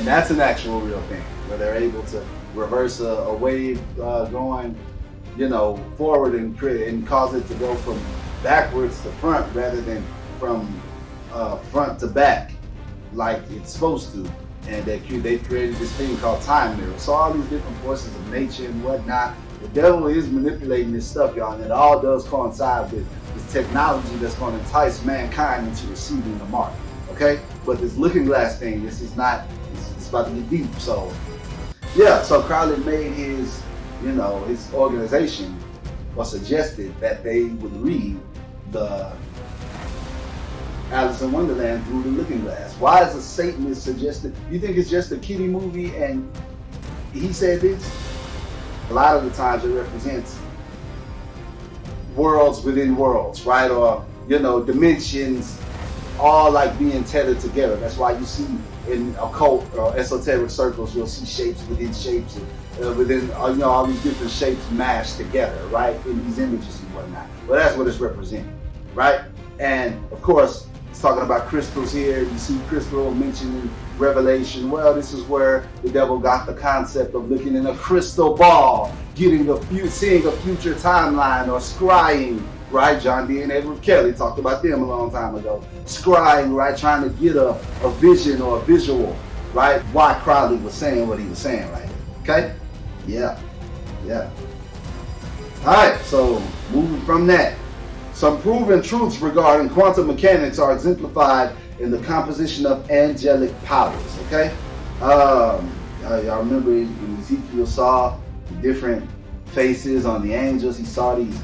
And that's an actual real thing, where they're able to reverse a wave going, forward and cause it to go from backwards to front rather than from front to back like it's supposed to. And they've created this thing called time mirrors. So all these different forces of nature and whatnot, the devil is manipulating this stuff, y'all, and it all does coincide with this technology that's going to entice mankind into receiving the mark. Okay? But this looking glass thing, it's about to get deep. So yeah, so Crowley made his organization, or suggested that they would read the Alice in Wonderland through the looking glass. Why is a Satanist suggested? You think it's just a kiddie movie and he said this? A lot of the times it represents worlds within worlds, right? Or, dimensions all like being tethered together. That's why you see in occult or esoteric circles, you'll see shapes within shapes, within all these different shapes mashed together, right? In these images and whatnot. Well, that's what it's representing, right? And of course, it's talking about crystals here. You see crystal mentioned in Revelation. Well, this is where the devil got the concept of looking in a crystal ball, seeing a future timeline, or scrying, right? John D. and Edward Kelly talked about them a long time ago. Scrying, right? Trying to get a vision or a visual, right? Why Crowley was saying what he was saying right here. Okay? Yeah. All right, so moving from that. Some proven truths regarding quantum mechanics are exemplified in the composition of angelic powers, okay? Y'all remember when Ezekiel saw the different faces on the angels, he saw these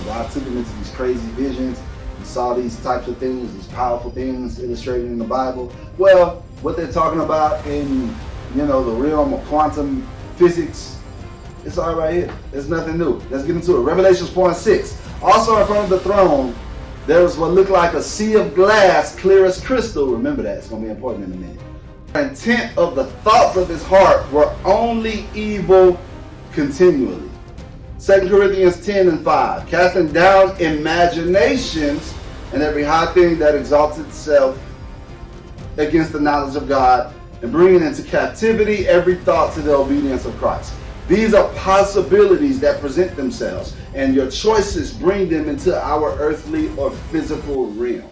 God took him into these crazy visions. He saw these types of things, these powerful things illustrated in the Bible. Well, what they're talking about in, the realm of quantum physics, it's all right here. There's nothing new. Let's get into it. Revelations 4:6. Also in front of the throne, there was what looked like a sea of glass, clear as crystal. Remember that. It's going to be important in a minute. The intent of the thoughts of his heart were only evil continually. 2 Corinthians 10:5. Casting down imaginations and every high thing that exalts itself against the knowledge of God, and bringing into captivity every thought to the obedience of Christ. These are possibilities that present themselves, and your choices bring them into our earthly or physical realm.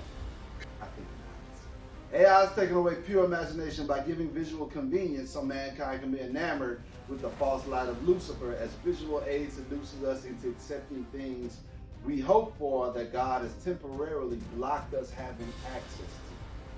AI is taking away pure imagination by giving visual convenience so mankind can be enamored with the false light of Lucifer, as visual aid seduces us into accepting things we hope for that God has temporarily blocked us having access to.